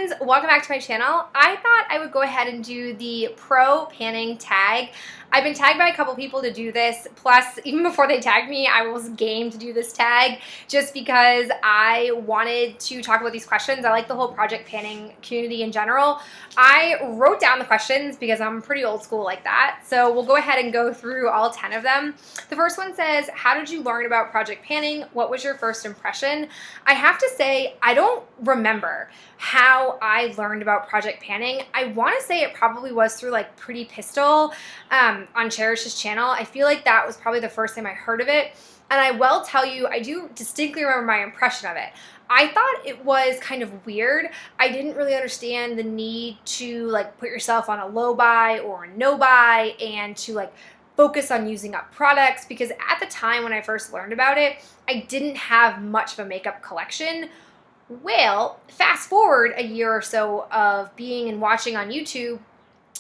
friends, welcome back to my channel. I thought I would go ahead and do the pro panning tag. I've been tagged by a couple people to do this, plus even before they tagged me, I was game to do this tag just because I wanted to talk about these questions. I like the whole project panning community in general. I wrote down the questions because I'm pretty old school like that, so we'll go ahead and go through all 10 of them. The first one says, how did you learn about project panning? What was your first impression? I have to say, I don't remember how I learned about project panning. I want to say it probably was through like Pretty Pistol on Cherish's channel. I feel like that was probably the first time I heard of it. And I will tell you, I do distinctly remember my impression of it. I thought it was kind of weird. I didn't really understand the need to like put yourself on a low buy or a no buy and to like focus on using up products, because at the time when I first learned about it, I didn't have much of a makeup collection. Well, fast forward a year or so of being and watching on YouTube,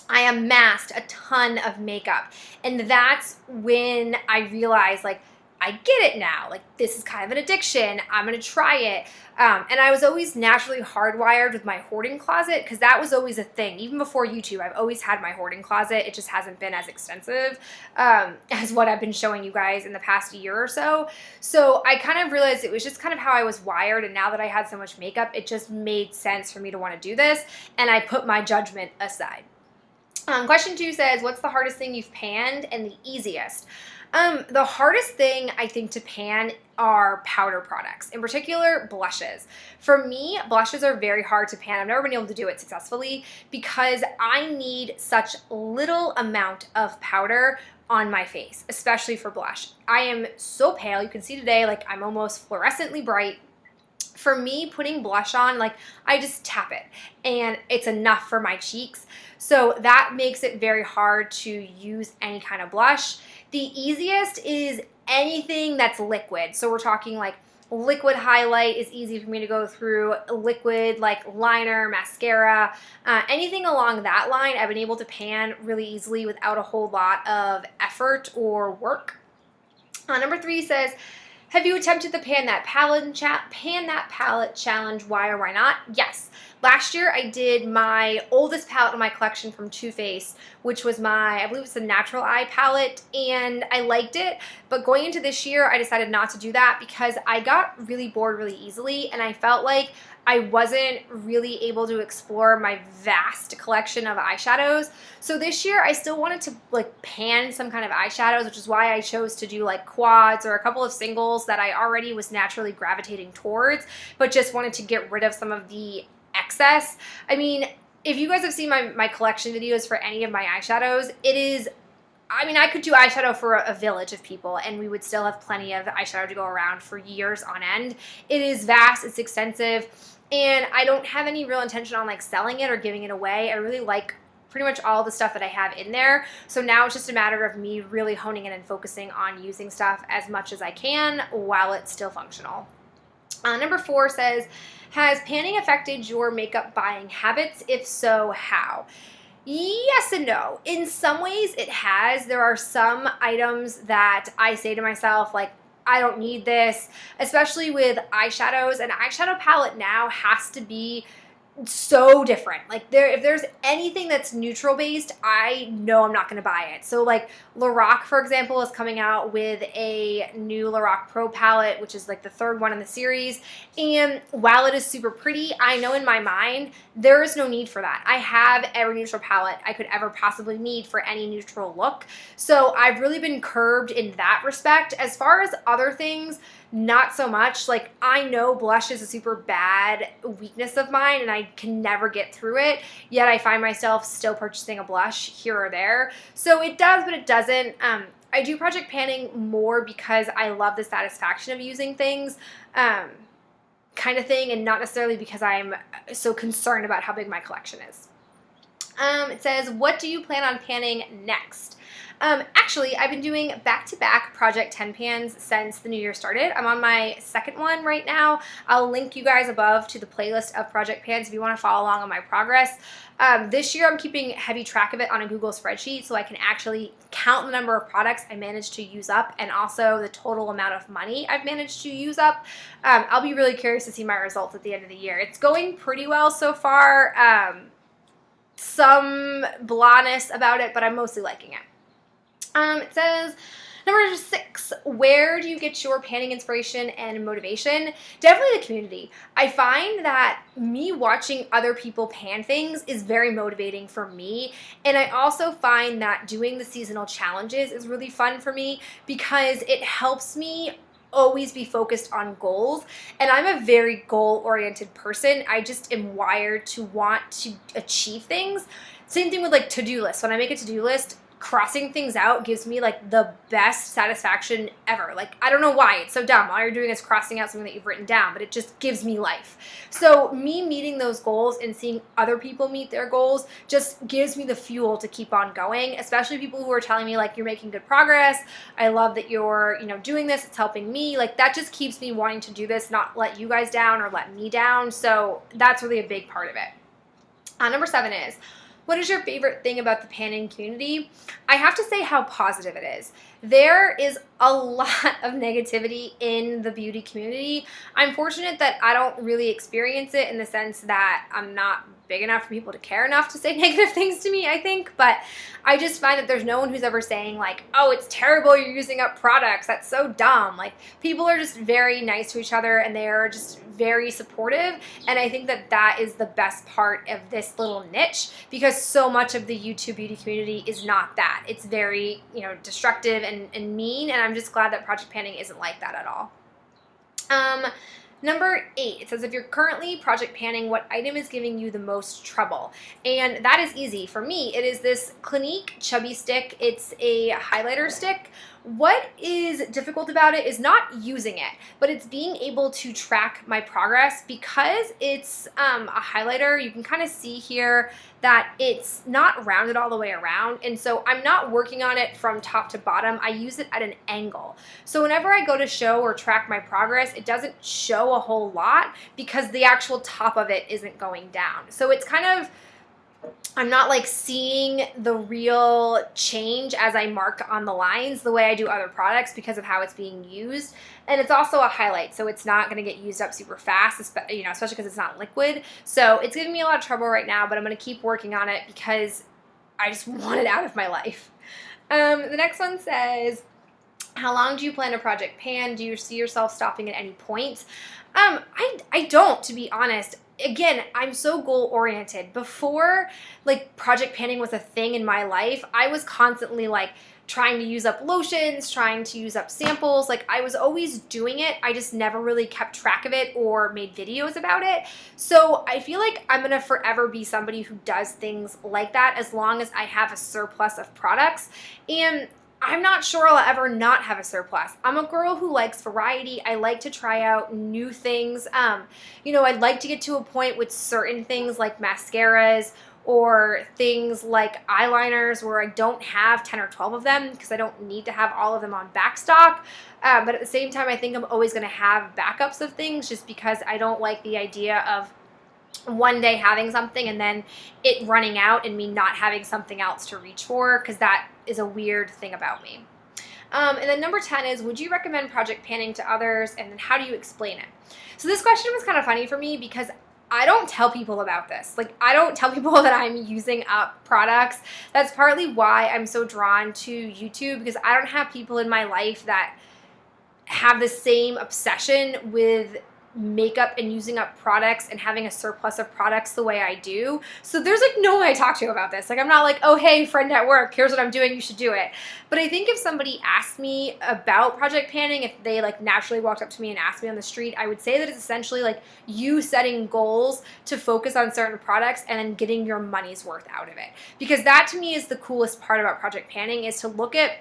I amassed a ton of makeup. And that's when I realized, like, I get it now. Like, this is kind of an addiction. I'm going to try it. And I was always naturally hardwired with my hoarding closet, because that was always a thing. Even before YouTube, I've always had my hoarding closet. It just hasn't been as extensive as what I've been showing you guys in the past year or so. So I kind of realized it was just kind of how I was wired. And now that I had so much makeup, it just made sense for me to want to do this. And I put my judgment aside. Question 2 says, what's the hardest thing you've panned and the easiest? The hardest thing I think to pan are powder products, in particular blushes. For me, blushes are very hard to pan. I've never been able to do it successfully because I need such little amount of powder on my face, especially for blush. I am so pale. You can see today, like, I'm almost fluorescently bright. For me, putting blush on, like, I just tap it and it's enough for my cheeks. So that makes it very hard to use any kind of blush. The easiest is anything that's liquid. So we're talking like liquid highlight is easy for me to go through, liquid like liner, mascara, anything along that line I've been able to pan really easily without a whole lot of effort or work. Number 3 says, have you attempted the pan that palette challenge? Why or why not? Yes. Last year I did my oldest palette in my collection from Too Faced, which was my, I believe it's the Natural Eye palette, and I liked it. But going into this year, I decided not to do that because I got really bored really easily, and I felt like I wasn't really able to explore my vast collection of eyeshadows. So this year I still wanted to like pan some kind of eyeshadows, which is why I chose to do like quads or a couple of singles that I already was naturally gravitating towards, but just wanted to get rid of some of the excess. I mean, if you guys have seen my collection videos for any of my eyeshadows, it is, I mean, I could do eyeshadow for a village of people and we would still have plenty of eyeshadow to go around for years on end. It is vast, it's extensive, and I don't have any real intention on like selling it or giving it away. I really like pretty much all the stuff that I have in there. So now it's just a matter of me really honing in and focusing on using stuff as much as I can while it's still functional. Number 4 says, has panning affected your makeup buying habits? If so, how? Yes and no. In some ways it has. There are some items that I say to myself, like, I don't need this, especially with eyeshadows. An eyeshadow palette now has to be so different. Like, if there's anything that's neutral based, I know I'm not going to buy it. So like Lorac, for example, is coming out with a new Lorac Pro palette, which is like the 3rd one in the series. And while it is super pretty, I know in my mind there is no need for that. I have every neutral palette I could ever possibly need for any neutral look. So I've really been curbed in that respect. As far as other things, not so much. Like, I know blush is a super bad weakness of mine and I can never get through it, yet I find myself still purchasing a blush here or there. So it does, but it doesn't. I do project panning more because I love the satisfaction of using things, kind of thing, and not necessarily because I'm so concerned about how big my collection is. It says, what do you plan on panning next? Actually, I've been doing back-to-back Project 10 pans since the new year started. I'm on my second one right now. I'll link you guys above to the playlist of project pans if you want to follow along on my progress. This year, I'm keeping heavy track of it on a Google spreadsheet so I can actually count the number of products I managed to use up and also the total amount of money I've managed to use up. I'll be really curious to see my results at the end of the year. It's going pretty well so far. Some blahness about it, but I'm mostly liking it. It says, number 6, where do you get your panning inspiration and motivation? Definitely the community. I find that me watching other people pan things is very motivating for me. And I also find that doing the seasonal challenges is really fun for me because it helps me always be focused on goals. And I'm a very goal-oriented person. I just am wired to want to achieve things. Same thing with like to-do lists. When I make a to-do list, crossing things out gives me like the best satisfaction ever. Like, I don't know why. It's so dumb. All you're doing is crossing out something that you've written down, but it just gives me life. So me meeting those goals and seeing other people meet their goals just gives me the fuel to keep on going, especially people who are telling me like, you're making good progress. I love that you're, doing this. It's helping me. Like, that just keeps me wanting to do this, not let you guys down or let me down. So that's really a big part of it. Number 7 is, what is your favorite thing about the panning community? I have to say how positive it is. There is a lot of negativity in the beauty community. I'm fortunate that I don't really experience it in the sense that I'm not big enough for people to care enough to say negative things to me, I think. But I just find that there's no one who's ever saying like, oh, it's terrible you're using up products. That's so dumb. Like, people are just very nice to each other and they're just very supportive. And I think that that is the best part of this little niche because so much of the YouTube beauty community is not that. It's very, destructive and mean. And I'm just glad that Project Panning isn't like that at all. Number 8, it says, if you're currently project panning, what item is giving you the most trouble? And that is easy. For me, it is this Clinique Chubby Stick. It's a highlighter stick. What is difficult about it is not using it, but it's being able to track my progress because it's a highlighter. You can kind of see here that it's not rounded all the way around. And so I'm not working on it from top to bottom. I use it at an angle. So whenever I go to show or track my progress, it doesn't show a whole lot because the actual top of it isn't going down. So it's kind of, I'm not like seeing the real change as I mark on the lines the way I do other products because of how it's being used. And it's also a highlight, so it's not going to get used up super fast, especially because it's not liquid. So it's giving me a lot of trouble right now, but I'm going to keep working on it because I just want it out of my life. The next one says, how long do you plan a project pan? Do you see yourself stopping at any point? I don't, to be honest. Again, I'm so goal-oriented. Before, project panning was a thing in my life, I was constantly, trying to use up lotions, trying to use up samples. I was always doing it. I just never really kept track of it or made videos about it. So I feel like I'm going to forever be somebody who does things like that as long as I have a surplus of products. And I'm not sure I'll ever not have a surplus. I'm a girl who likes variety. I like to try out new things. I'd like to get to a point with certain things like mascaras or things like eyeliners where I don't have 10 or 12 of them because I don't need to have all of them on back stock. But at the same time, I think I'm always going to have backups of things just because I don't like the idea of one day having something and then it running out and me not having something else to reach for, because that is a weird thing about me. And then number 10 is, would you recommend project panning to others, and then how do you explain it? So this question was kind of funny for me because I don't tell people about this. I don't tell people that I'm using up products. That's partly why I'm so drawn to YouTube, because I don't have people in my life that have the same obsession with makeup and using up products and having a surplus of products the way I do. So there's no one I talk to about this. I'm not like, oh, hey, friend at work, here's what I'm doing, you should do it. But I think if somebody asked me about project panning, if they naturally walked up to me and asked me on the street, I would say that it's essentially you setting goals to focus on certain products and then getting your money's worth out of it. Because that to me is the coolest part about project panning, is to look at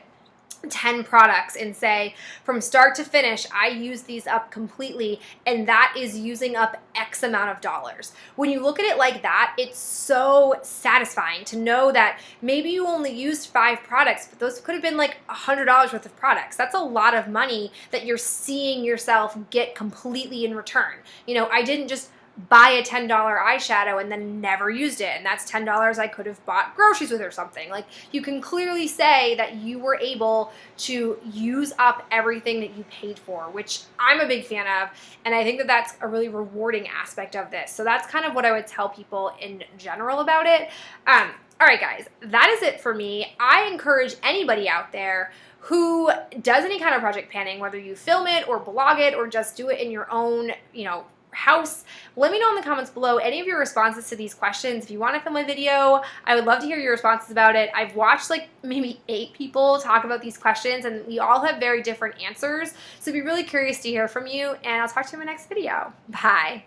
10 products and say, from start to finish, I use these up completely, and that is using up X amount of dollars. When you look at it like that, it's so satisfying to know that maybe you only used 5 products, but those could have been like $100 worth of products. That's a lot of money that you're seeing yourself get completely in return. You know, I didn't just buy a $10 eyeshadow and then never used it, and that's $10 I could have bought groceries with or something. Like, you can clearly say that you were able to use up everything that you paid for, which I'm a big fan of, and I think that that's a really rewarding aspect of this. So that's kind of what I would tell people in general about it. All right, guys, that is it for me. I encourage anybody out there who does any kind of project planning, whether you film it or blog it or just do it in your own, house. Let me know in the comments below any of your responses to these questions. If you want to film a video, I would love to hear your responses about it. I've watched like maybe 8 people talk about these questions, and we all have very different answers. So I'd be really curious to hear from you, and I'll talk to you in my next video. Bye.